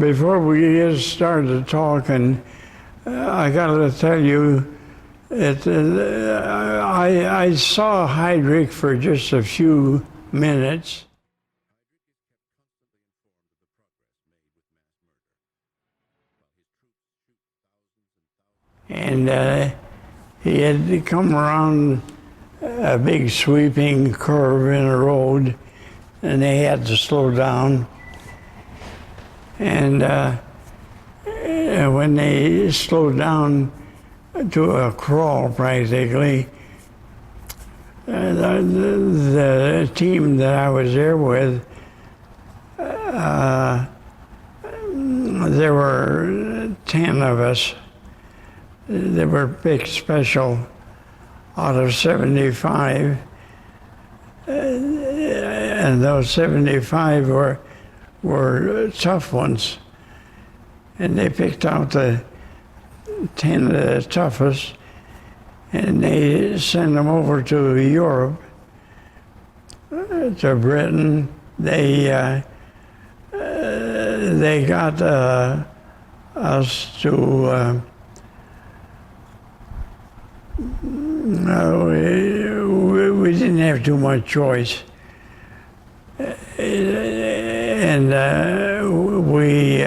before we get started talking, I got to tell you that I saw Heydrich for just a few minutes. And he had come around a big sweeping curve in a road, and they had to slow down. And when they slowed down to a crawl practically, the team that I was there with, there were 10 of us. They were picked special out of 75, and those 75 were tough ones. And they picked out the 10 of the toughest, and they sent them over to Europe, to Britain. They got us to. We didn't have too much choice, and we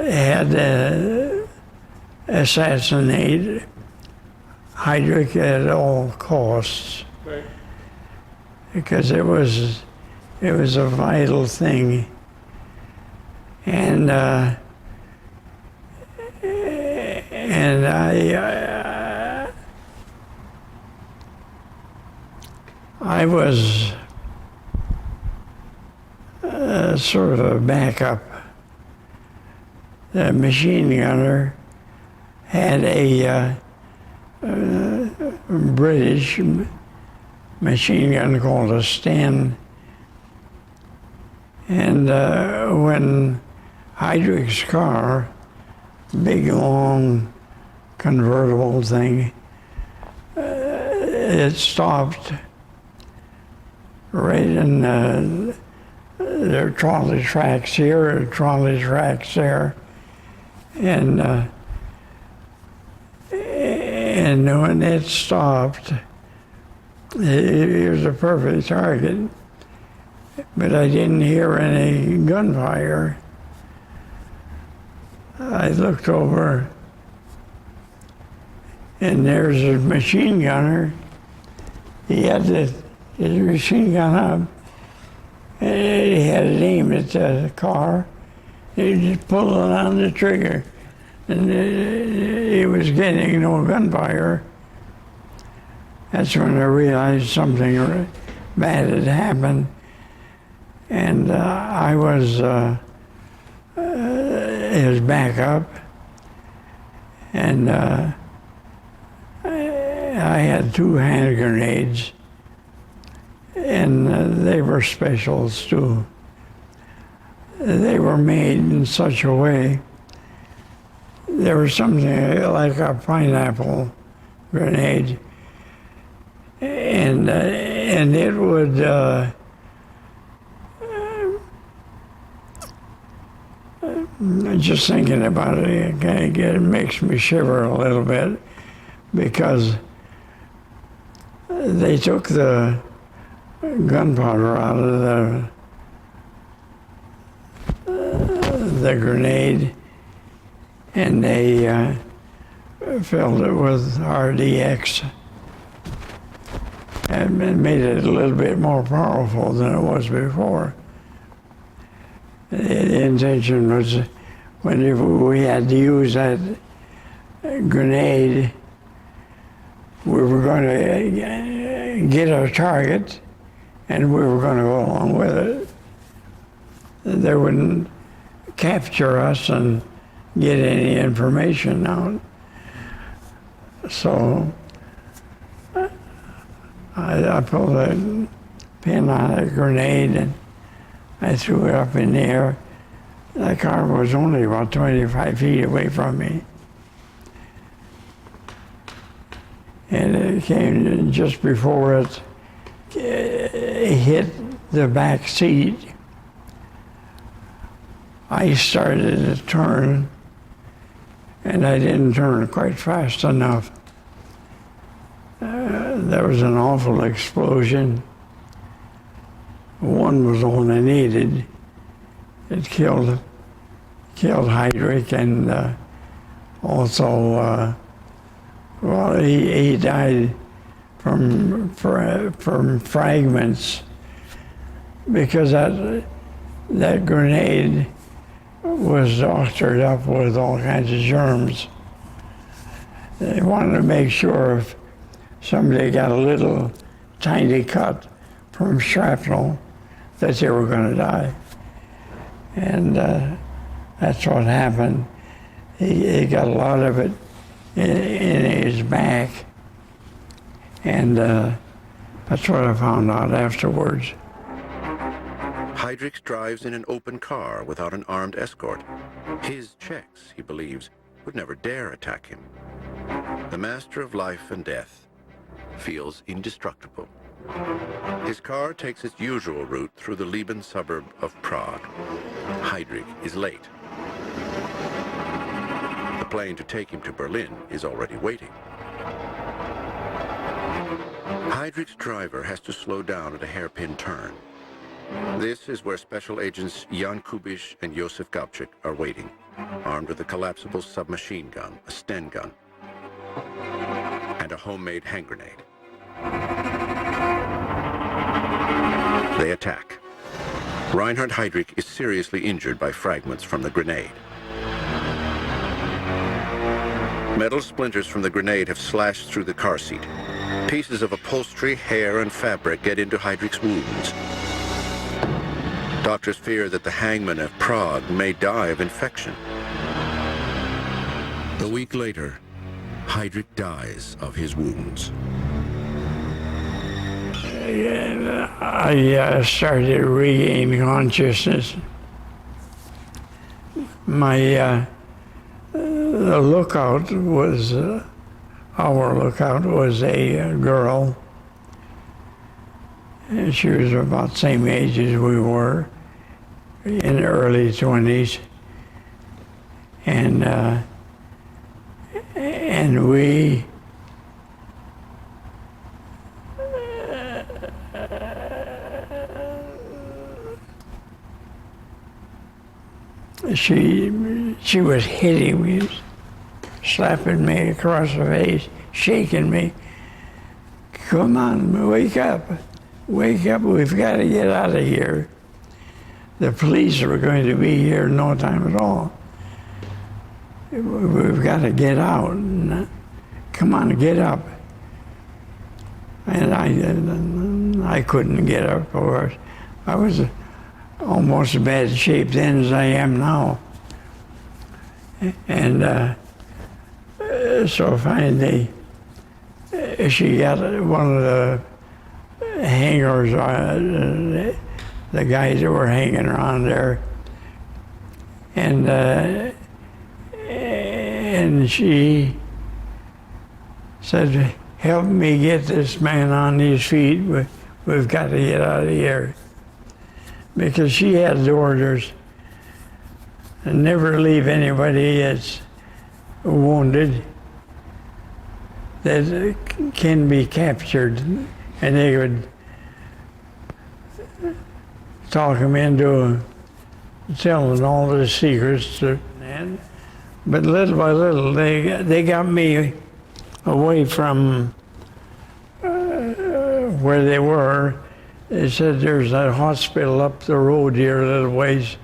had to assassinate Heydrich at all costs, right, because it was a vital thing, and I was sort of a backup. The machine gunner had a British machine gun called a Sten, and when Heydrich's car, big long convertible thing, it stopped right in there are trolley tracks here, trolley tracks there, and when it stopped, it was a perfect target, but I didn't hear any gunfire. I looked over, and there's a machine gunner. He had his machine gun up, and he had it aimed at the car. He just pulled it on the trigger, and he was getting no gunfire. That's when I realized something bad had happened, and I was his backup, and I had 2 hand grenades, and they were specials too. They were made in such a way, there was something like a pineapple grenade, and it would just thinking about it, it makes me shiver a little bit, because they took the gunpowder out of the grenade, and they filled it with RDX and made it a little bit more powerful than it was before. The intention was, when we had to use that grenade, we were going to get our target, and we were going to go along with it. They wouldn't capture us and get any information out. So I pulled a pin on a grenade, and I threw it up in the air. The car was only about 25 feet away from me. And it came just before it hit the back seat. I started to turn, and I didn't turn quite fast enough. There was an awful explosion. One was all I needed. It killed Heydrich, and also, well, he died from fragments, because that grenade was doctored up with all kinds of germs. They wanted to make sure if somebody got a little tiny cut from shrapnel that they were going to die. And that's what happened. He got a lot of it in his back, and that's what I found out afterwards. Heydrich drives in an open car without an armed escort. His Czechs, he believes, would never dare attack him. The master of life and death feels indestructible. His car takes its usual route through the Liban suburb of Prague. Heydrich is late. The plane to take him to Berlin is already waiting. Heydrich's driver has to slow down at a hairpin turn. This is where Special Agents Jan Kubiš and Josef Gabčík are waiting, armed with a collapsible submachine gun, a Sten gun, and a homemade hand grenade. They attack. Reinhard Heydrich is seriously injured by fragments from the grenade. Metal splinters from the grenade have slashed through the car seat. Pieces of upholstery, hair, and fabric get into Heydrich's wounds. Doctors fear that the hangman of Prague may die of infection. A week later, Heydrich dies of his wounds. I started to regain consciousness. The lookout was, our lookout was a girl. And she was about the same age as we were, in the early 20s. And we she was hitting me, slapping me across the face, shaking me. Come on, wake up, we've got to get out of here. The police are going to be here in no time at all. We've got to get out. Come on, get up. And I couldn't get up, of course. I was almost in bad shape then as I am now. And so finally, she got one of the hangers, the guys that were hanging around there, and she said, "Help me get this man on his feet. We've got to get out of here." Because she had the orders to never leave anybody that's wounded that can be captured, and they would talk him into telling all the secrets. But little by little, they got me away from where they were. They said, "There's a hospital up the road here a little ways."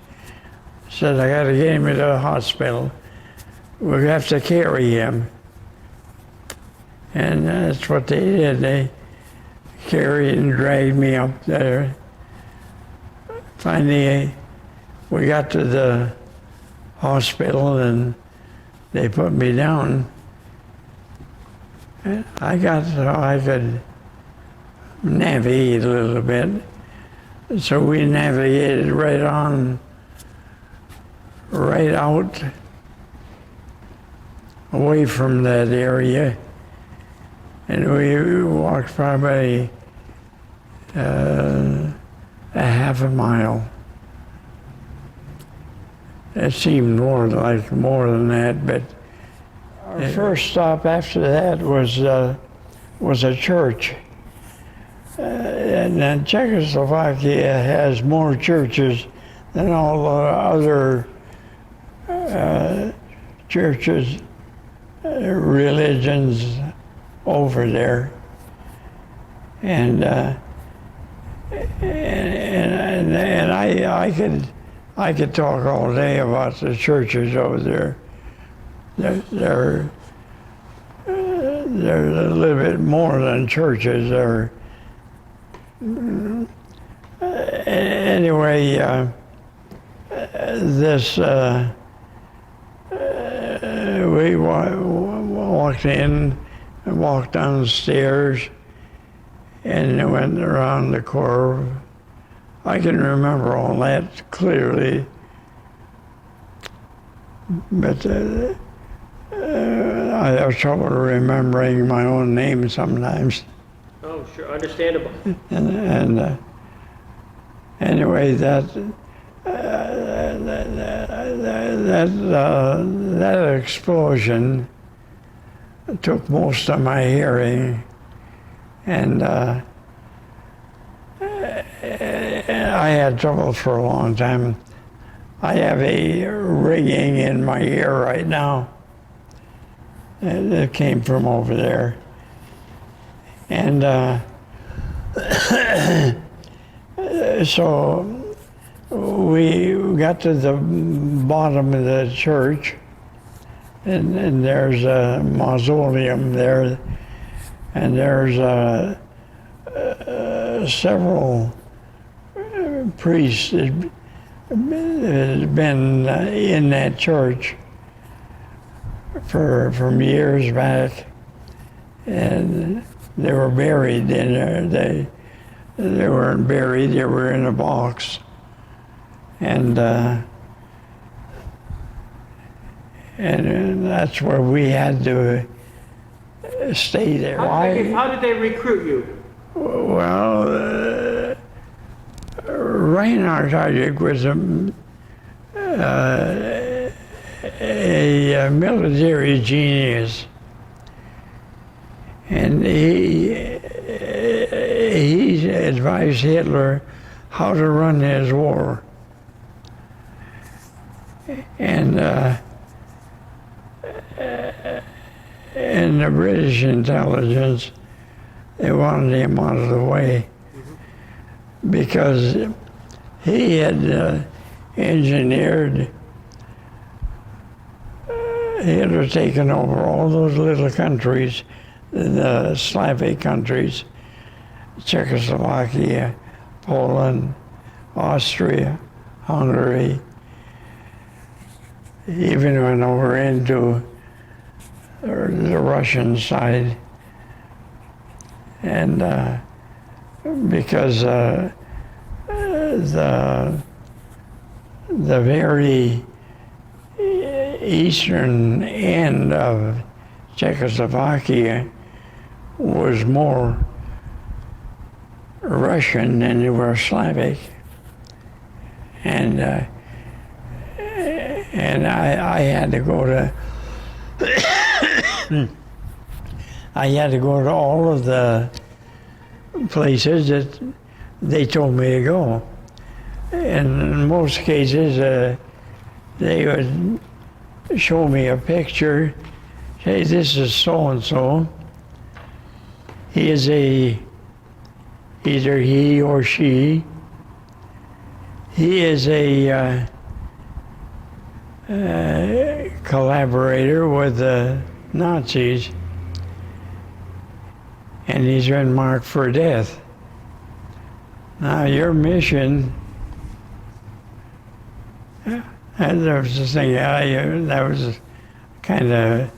Said, "I got to get him to the hospital. We have to carry him." And that's what they did. They carried and dragged me up there. Finally, we got to the hospital and they put me down. And I got so I could navigate a little bit. So we navigated right out, away from that area. And we walked probably a half a mile. it seemed more like more than that, but our first stop after that was a church. And then Czechoslovakia has more churches than all the other churches, religions over there. And I could talk all day about the churches over there. They're a little bit more than churches. They're anyway. We walked in and walked downstairs and went around the curve. I can remember all that clearly, but I have trouble remembering my own name sometimes. Oh, sure, understandable. And anyway, that explosion took most of my hearing, and I had trouble for a long time. I have a ringing in my ear right now. It came from over there. And so we got to the bottom of the church, and there's a mausoleum there, and there's several priests that had been in that church from years back, and they were buried in there. They weren't buried, they were in a box. And that's where we had to stay there. How did they recruit you? Well, Reinhard Heydrich was a military genius, and he advised Hitler how to run his war. And the British intelligence, they wanted him out of the way because he had engineered Hitler taken over all those little countries, the Slavic countries, Czechoslovakia, Poland, Austria, Hungary. He even went over into the Russian side, and because the very eastern end of Czechoslovakia was more Russian than they were Slavic, and I had to go to all of the places that they told me to go. And in most cases, they would show me a picture, say, this is so-and-so. He is either he or she, he is a collaborator with the Nazis, and he's been marked for death. Now your mission, and there was this thing that was kind of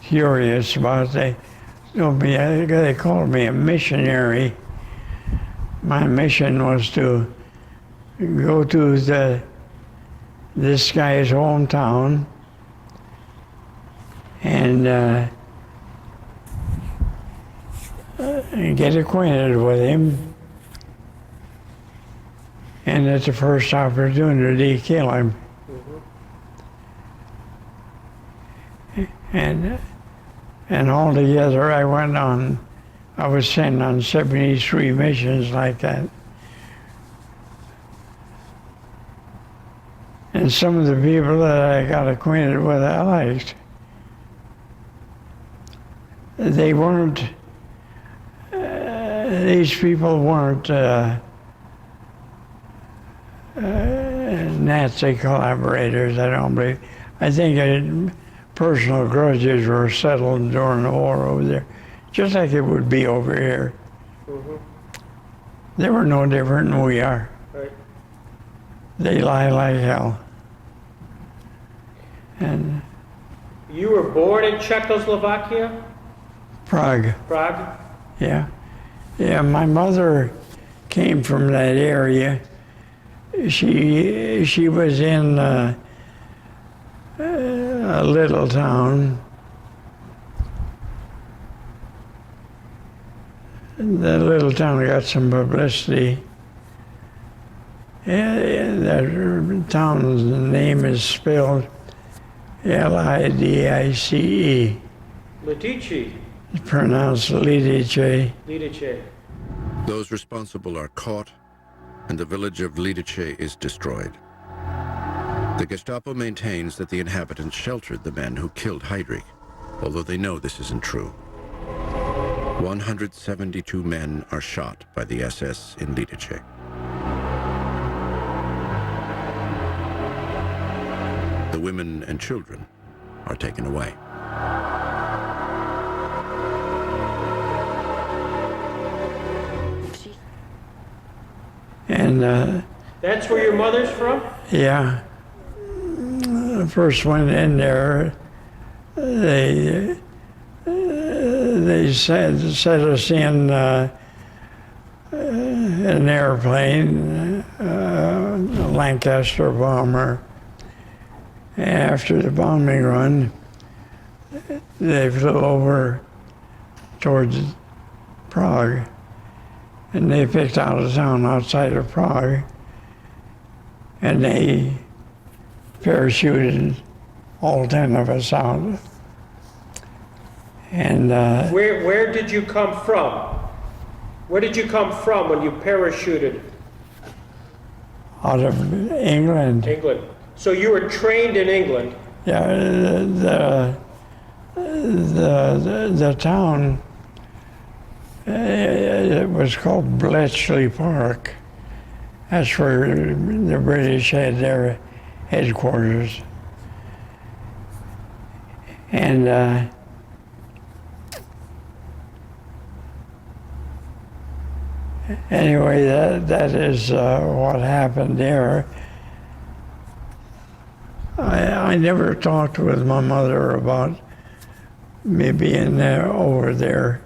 curious about. They called me a missionary. My mission was to go to this guy's hometown and get acquainted with him, and at the first opportunity, kill him. And altogether I was sent on 73 missions like that. And some of the people that I got acquainted with, I liked. They weren't, these people weren't Nazi collaborators, I don't believe. I think personal grudges were settled during the war over there, just like it would be over here. Mm-hmm. They were no different than we are. Right. They lie like hell. And You were born in Czechoslovakia? Prague, Prague? yeah. Yeah, my mother came from that area. She was in a little town. The little town got some publicity. That town's name is spelled Lidice. Lidice. It's pronounced Lidice. Lidice. Those responsible are caught, and the village of Lidice is destroyed. The Gestapo maintains that the inhabitants sheltered the men who killed Heydrich, although they know this isn't true. 172 men are shot by the SS in Lidice. The women and children are taken away. And That's where your mother's from? yeah, the first one in there, they set us in an airplane, a Lancaster bomber. After the bombing run, they flew over towards Prague, and they picked out a town outside of Prague, and they parachuted all 10 of us out. And Where did you come from? Where did you come from when you parachuted? out of England, England. So you were trained in England. yeah, the town, it was called Bletchley Park. That's where the British had their headquarters. And anyway, that is what happened there. I never talked with my mother about me being there over there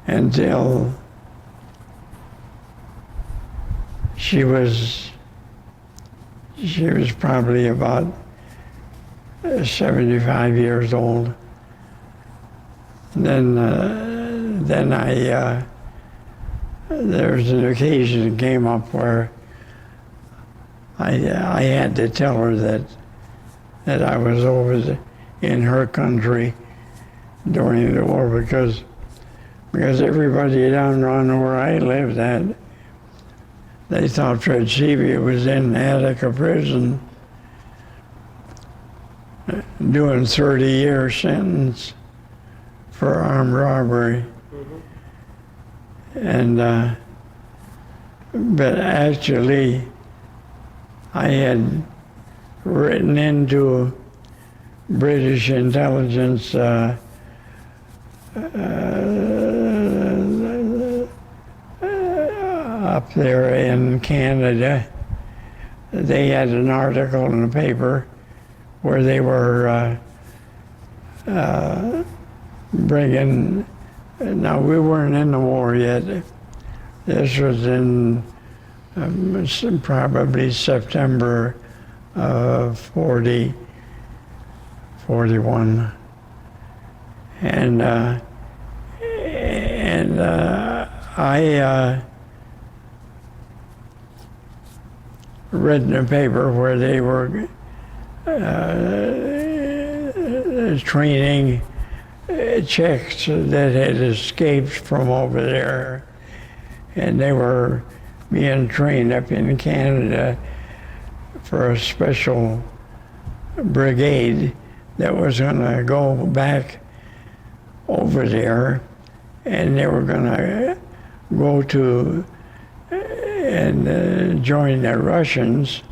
until she was probably about 75 years old. Then there was an occasion that came up where I had to tell her that I was over in her country during the war because everybody down around where I lived they thought Fred Sivi was in Attica prison doing 30-year sentence for armed robbery. And but actually I had written into British intelligence up there in Canada. They had an article in the paper where they were bringing, now we weren't in the war yet. This was in probably September of 41. And I read in the paper where they were training Czechs that had escaped from over there, and they were being trained up in Canada for a special brigade that was going to go back over there, and they were going to go to and join the Russians,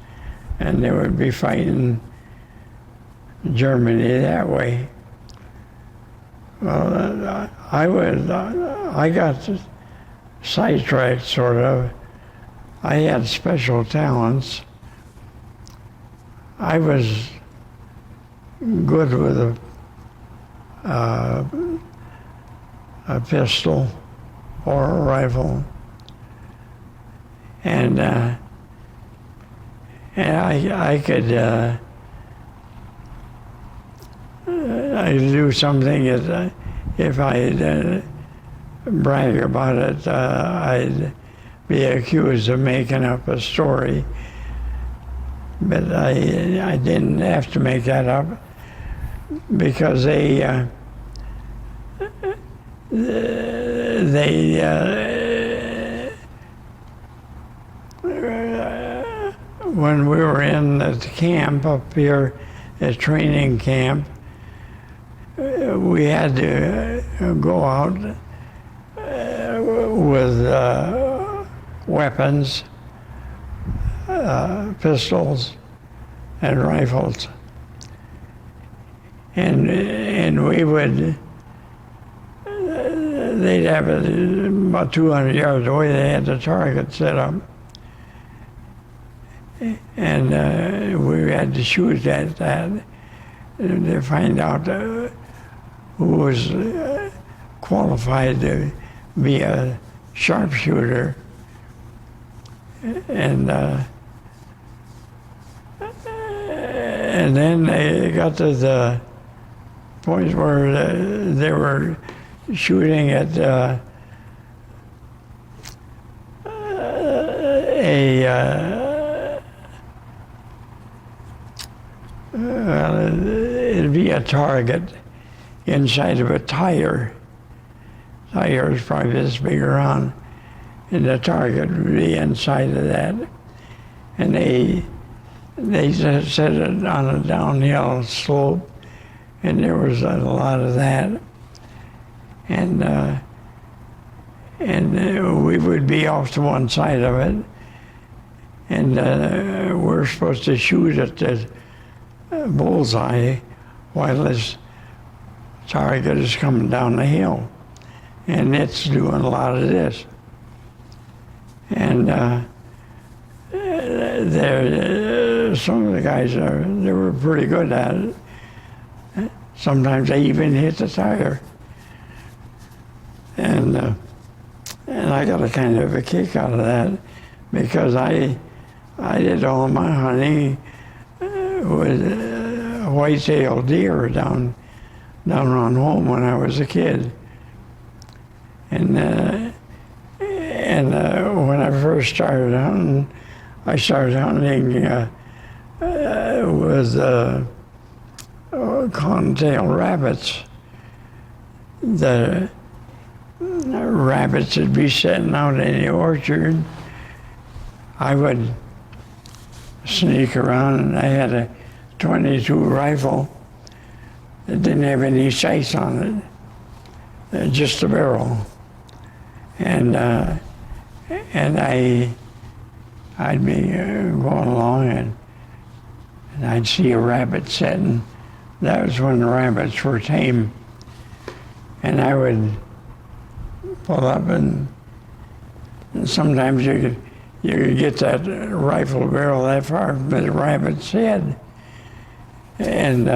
and they would be fighting Germany that way. Well, I got sidetracked, sort of. I had special talents. I was good with a pistol or a rifle, and I could I do something that if I brag about it, I'd be accused of making up a story. But I didn't have to make that up because when we were in the camp up here, at training camp, we had to go out with weapons, pistols, and rifles, and we would. They'd have it about 200 yards away. They had the target set up, and we had to shoot at that to find out who was qualified to be a sharpshooter. And then they got to the point where they were shooting at it'd be a target inside of a tire. Tire is probably this big around, and the target would be inside of that. And they set it on a downhill slope, and there was a lot of that. And we would be off to one side of it, and we're supposed to shoot at the bullseye while this target is coming down the hill, and it's doing a lot of this. And some of the guys they were pretty good at it. Sometimes they even hit the tire. And I got a kind of a kick out of that because I did all my hunting with white-tailed deer down around home when I was a kid. And when I first started hunting, I started hunting with cottontail rabbits. The rabbits would be sitting out in the orchard. I would sneak around, and I had a .22 rifle that didn't have any sights on it, just a barrel. And I'd be going along, and I'd see a rabbit sitting. That was when the rabbits were tame. And I would pull up, and sometimes you could get that rifle barrel that far from the rabbit's head. And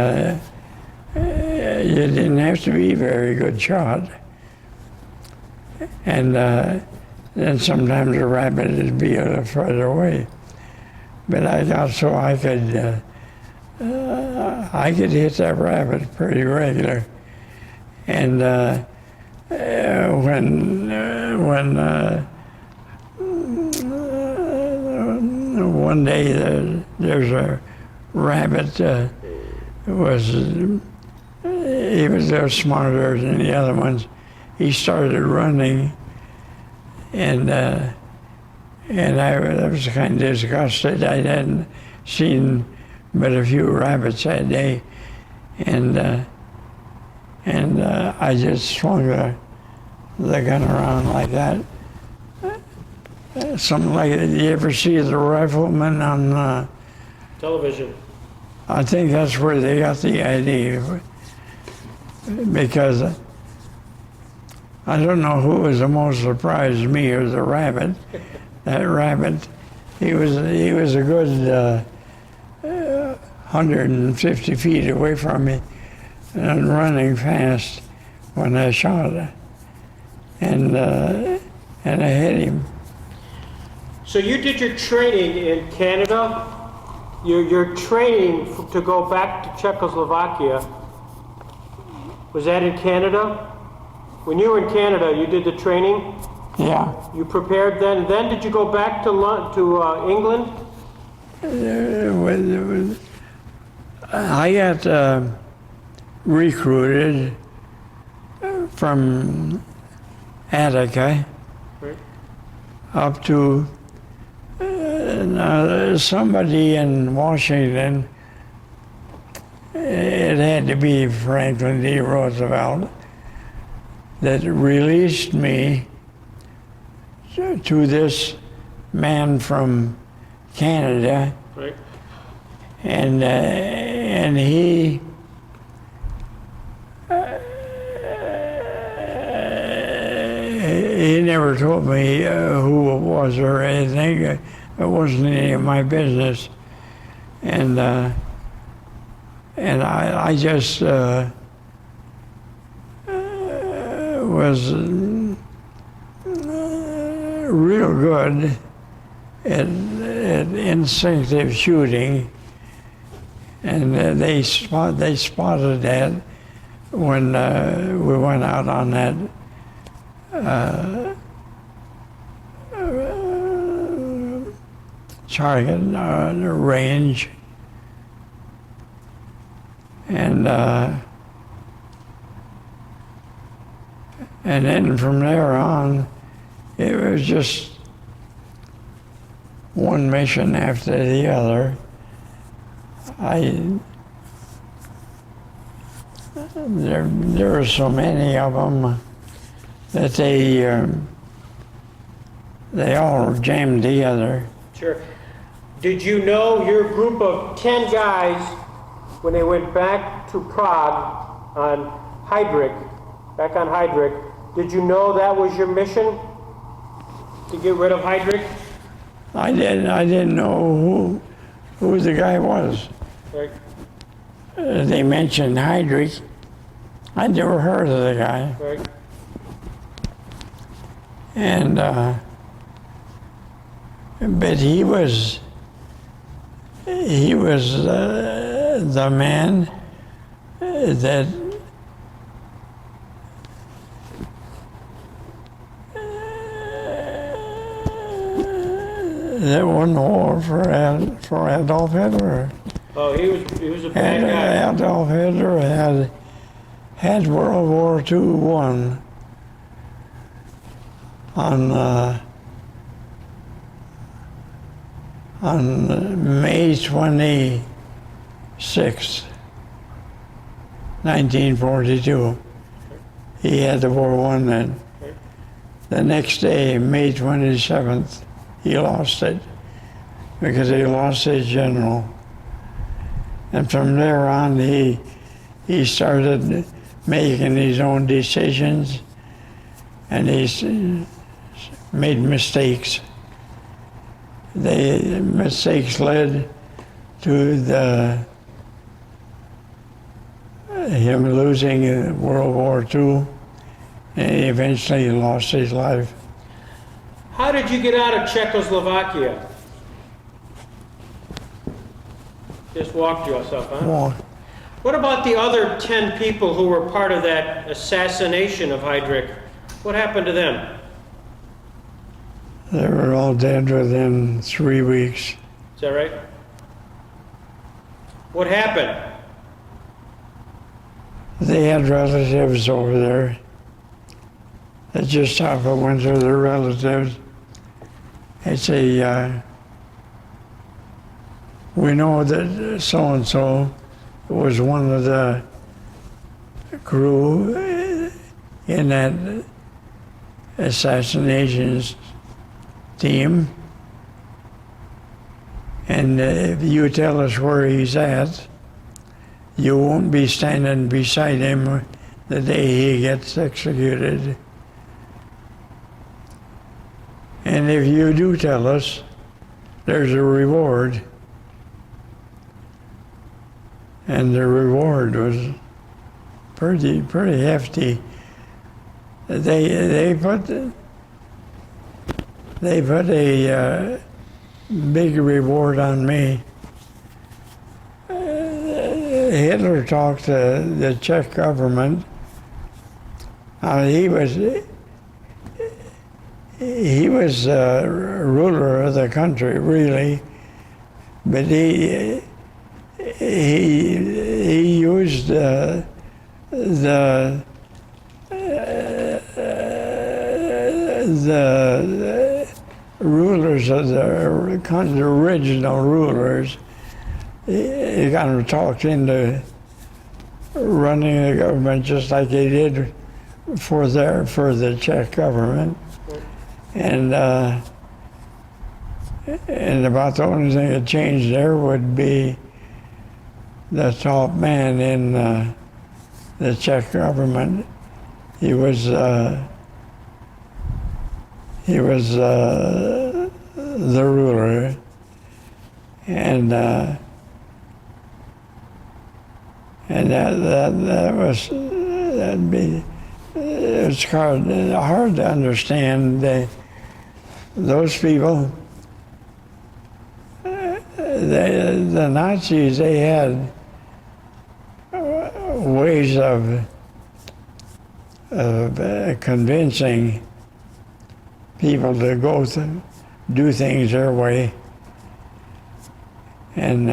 you didn't have to be a very good shot. And then sometimes the rabbit would be a little further away. But I got so I could hit that rabbit pretty regular. And when one day there's a rabbit was he was smarter than the other ones. He started running, and I was kind of disgusted. I hadn't seen but a few rabbits that day, and I just swung the gun around like that. Something like that. You ever see the rifleman on television? I think that's where they got the idea, because I don't know who was the most surprised, me or the rabbit. That rabbit, he was a good 150 feet away from me and running fast when I shot it, and I hit him. So you did your training in Canada. Your training to go back to Czechoslovakia, was that in Canada? When you were in Canada, you did the training? Yeah. You prepared then? Then did you go back to England? I got recruited from Attica Right. up to somebody in Washington. It had to be Franklin D. Roosevelt that released me to this man from Canada, Right. and he never told me who it was or anything. It wasn't any of my business, and I just was real good at instinctive shooting, and they spotted that when we went out on that target range, and then from there on, it was just one mission after the other. There were so many of them that they all jammed together. Sure. Did you know your group of 10 guys, when they went back to Prague on Heydrich, did you know that was your mission? To get rid of Heydrich? I didn't know who the guy was. Right. They mentioned Heydrich. I'd never heard of the guy. Right. And but he was the man that won the war for Adolf Hitler. Oh, he was a bad guy. Adolf Hitler had World War II won on May 26, 1942. He had the war won then. The next day, May 27th, he lost it because he lost his general. And from there on, he started making his own decisions, and he made mistakes. The mistakes led to him losing World War II, and he eventually lost his life. How did you get out of Czechoslovakia? Just walked yourself, huh? Well, What about the other 10 people who were part of that assassination of Heydrich? What happened to them? they were all dead within 3 weeks. Is that right? What happened? They had relatives over there. They just happened to went to their relatives. They say, we know that so-and-so was one of the crew in that assassinations team. And if you tell us where he's at, you won't be standing beside him the day he gets executed. And if you do tell us, there's a reward. And the reward was pretty hefty. They put a big reward on me. Hitler talked to the Czech government. He was ruler of the country, really, but he used the rulers of the country, original rulers. He kind of talked into running the government just like he did for the Czech government. And about the only thing that changed there would be the top man in the Czech government. He was the ruler, and it's hard to understand. Those people, the Nazis, they had ways of convincing people to do things their way, and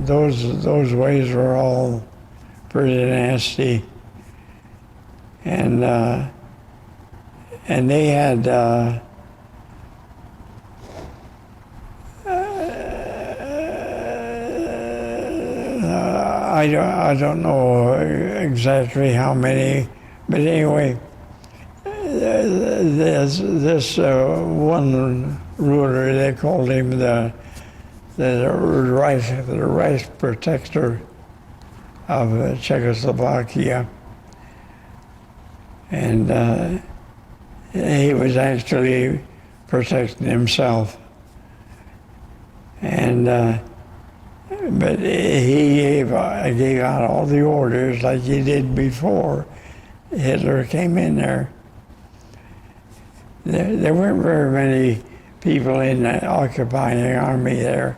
those ways were all pretty nasty, and they had I don't know exactly how many, but anyway, this one ruler, they called him the right protector of Czechoslovakia, and he was actually protecting himself, and but he gave out all the orders like he did before Hitler came in there. There weren't very many people in the occupying army there.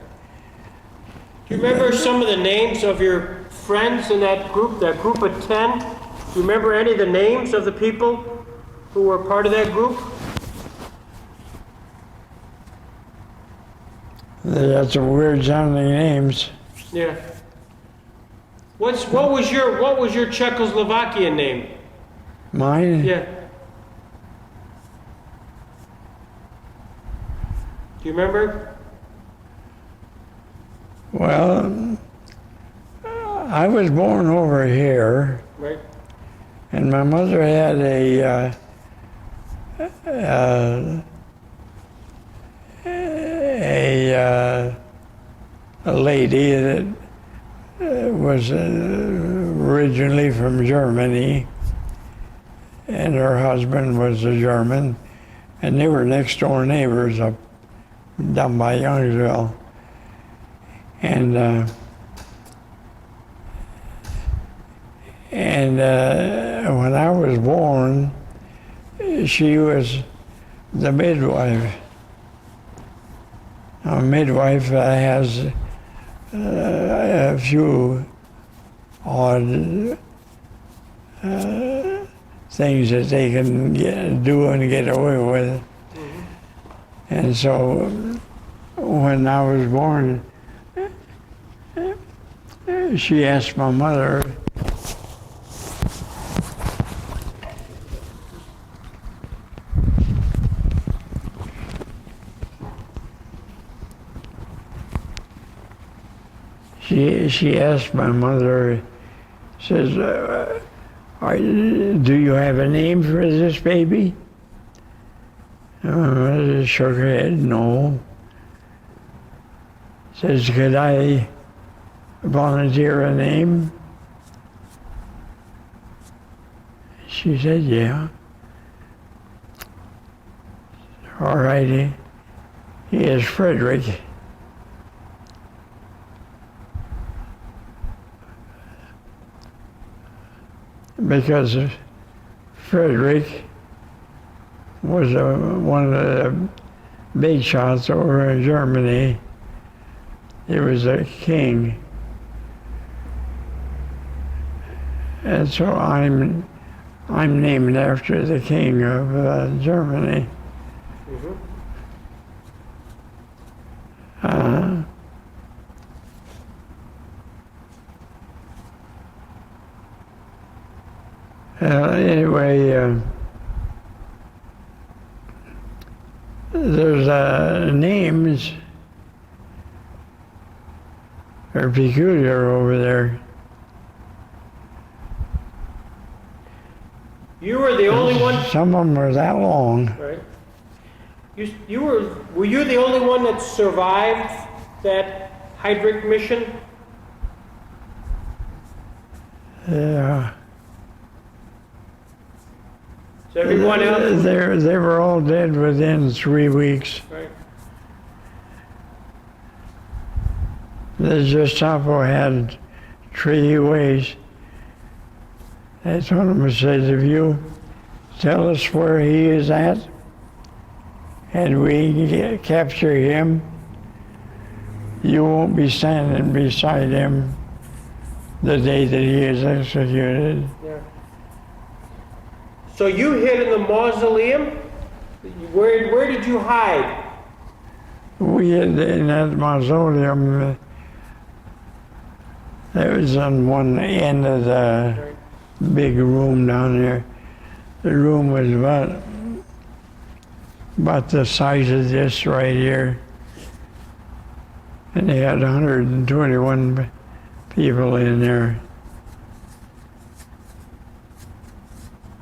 Do you remember some of the names of your friends in that group of 10? Do you remember any of the names of the people who were part of that group? That's some weird sounding names. Yeah. What was your Czechoslovakian name? Mine? Yeah. Do you remember? Well, I was born over here, Right. and my mother had a lady that was originally from Germany, and her husband was a German, and they were next door neighbors up down by Youngsville. And when I was born, she was the midwife. A midwife has a few odd things that they can do and get away with. Mm-hmm. And so when I was born, she asked my mother, she asked my mother, says, do you have a name for this baby? My mother shook her head, no. Says, could I volunteer a name? She said, yeah. All righty. He is Heydrich. Because Heydrich was one of the big shots over in Germany. He was a king. And so I'm named after the king of Germany. Anyway, there's names are peculiar over there. You were the only one. Some of them are that long. Right. Were you the only one that survived that Heydrich mission? Yeah. So everyone else? They were all dead within 3 weeks. Right. The Gestapo had 3 ways. That's one of them says, if you tell us where he is at, and we capture him, you won't be standing beside him the day that he is executed. Yeah. So you hid in the mausoleum? Where did you hide? We hid in that mausoleum. That was on one end of the big room down there. The room was about the size of this right here. And they had 121 people in there.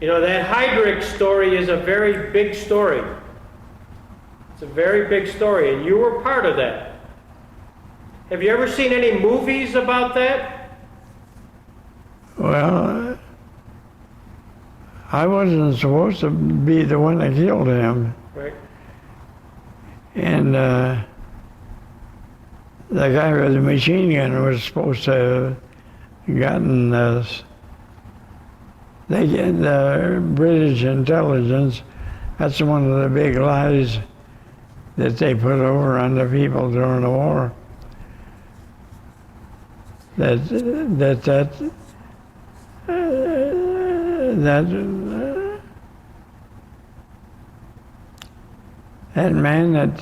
You know, that Heydrich story is a very big story. It's a very big story, and you were part of that. Have you ever seen any movies about that? Well, I wasn't supposed to be the one that killed him. Right. And the guy with the machine gun was supposed to have gotten the British intelligence. That's one of the big lies that they put over on the people during the war. That man that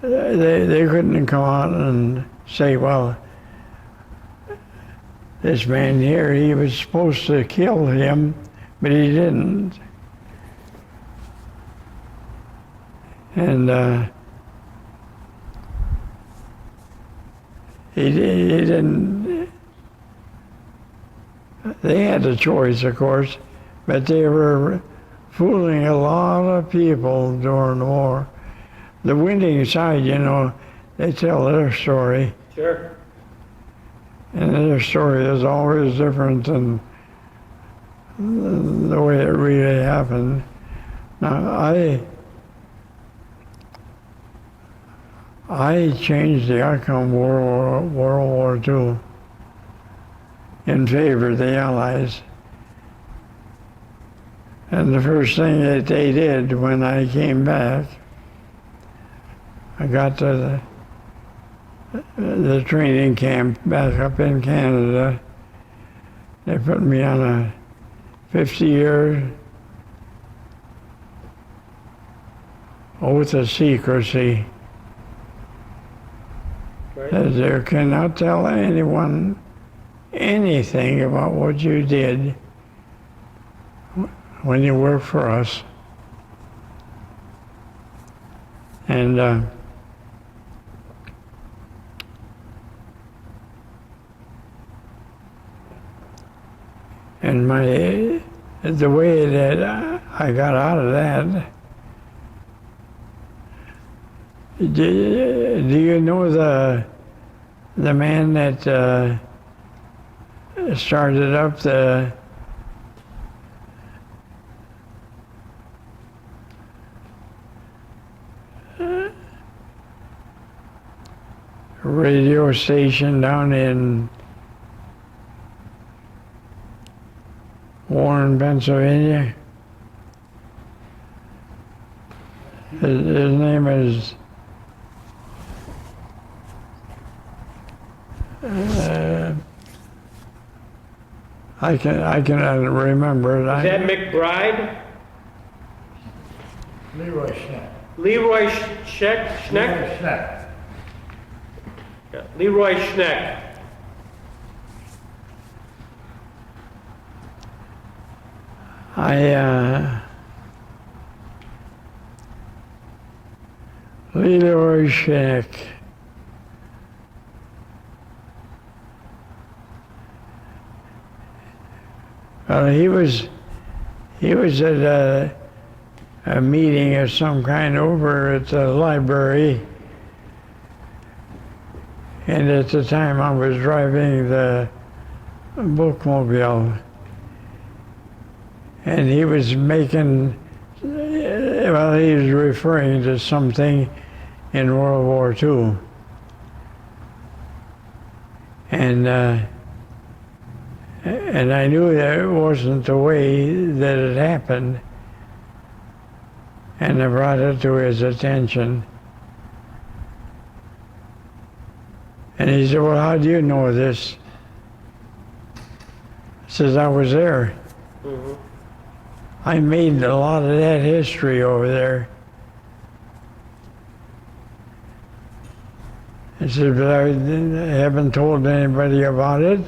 they couldn't come out and say, well, this man here, he was supposed to kill him, but he didn't. And he didn't. They had a choice, of course, but they were fooling a lot of people during the war. The winning side, you know, they tell their story. Sure. And their story is always different than the way it really happened. Now, I changed the outcome of World War II in favor of the Allies. And the first thing that they did when I came back, I got to the training camp back up in Canada. They put me on a 50-year oath of secrecy. Right. That you cannot tell anyone anything about what you did when you worked for us. And the way that I got out of that, do you know the man that started up the radio station down in Warren, Pennsylvania? His name is I cannot remember it. Is that McBride? Leroy Schneck. Leroy Schneck? Schneck. Yeah, Leroy Schneck. Leroy Schneck. He was at a meeting of some kind over at the library, and at the time I was driving the bookmobile, and he was making, well, he was referring to something in World War II, and I knew that it wasn't the way that it happened, and I brought it to his attention. And he said, well, how do you know this? I says, I was there. Mm-hmm. I made a lot of that history over there. I said, but I haven't told anybody about it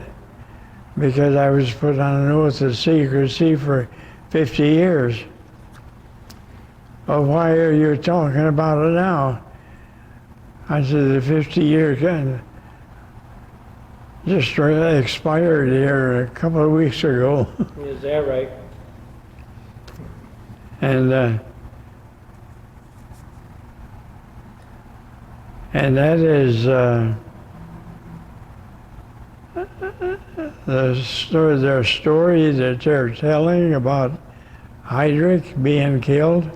because I was put on an oath of secrecy for 50 years. Well, why are you talking about it now? I said, the 50-year just expired here a couple of weeks ago. Is that right? And that is their story that they're telling about Heydrich being killed.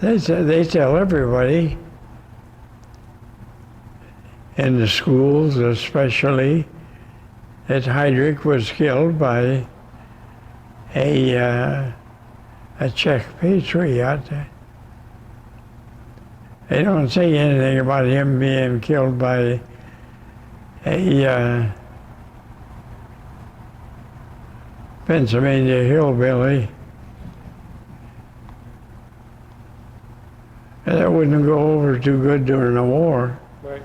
They tell everybody, in the schools especially, that Heydrich was killed by a Czech patriot. They don't say anything about him being killed by a Pennsylvania hillbilly. And that wouldn't go over too good during the war. Right.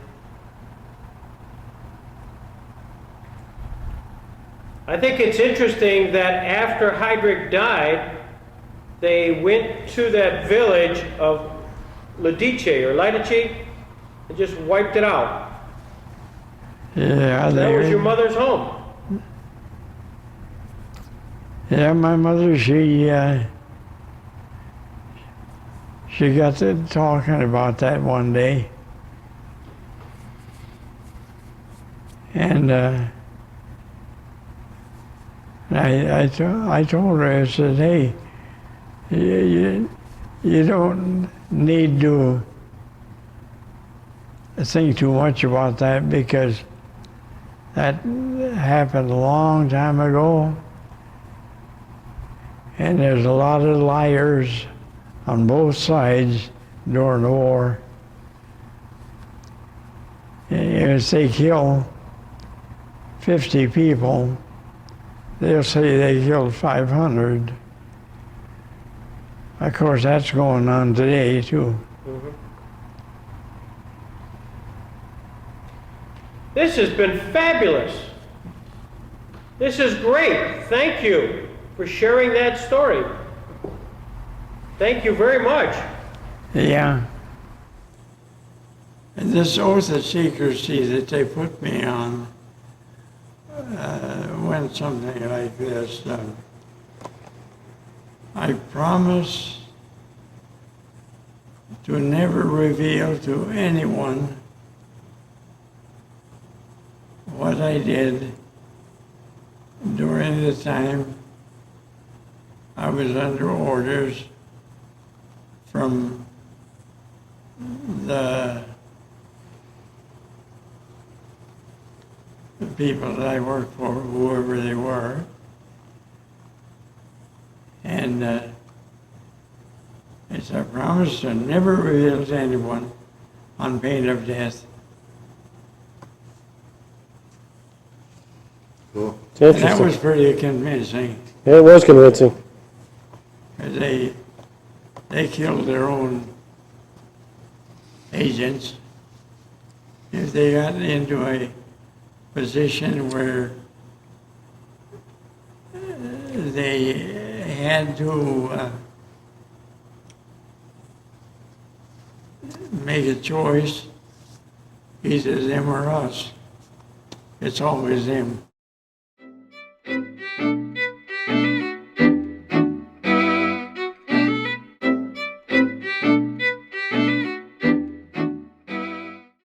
I think it's interesting that after Heydrich died, they went to that village of Lidice and just wiped it out. Yeah, That was your mother's home. Yeah, my mother, she got to talking about that one day. And I told her, I said, hey, you don't need to think too much about that because that happened a long time ago. And there's a lot of liars on both sides during the war. And if they kill 50 people, they'll say they killed 500. Of course, that's going on today, too. Mm-hmm. This has been fabulous. This is great. Thank you for sharing that story. Thank you very much. Yeah. And this oath of secrecy that they put me on went something like this. I promise to never reveal to anyone what I did during the time I was under orders from the people that I worked for, whoever they were. And it's a promise to never reveal to anyone on pain of death. Cool. It's And interesting. that was pretty convincing. Yeah, it was convincing. 'Cause they killed their own agents. If they got into a position where they had to make a choice, either them or us. It's always them.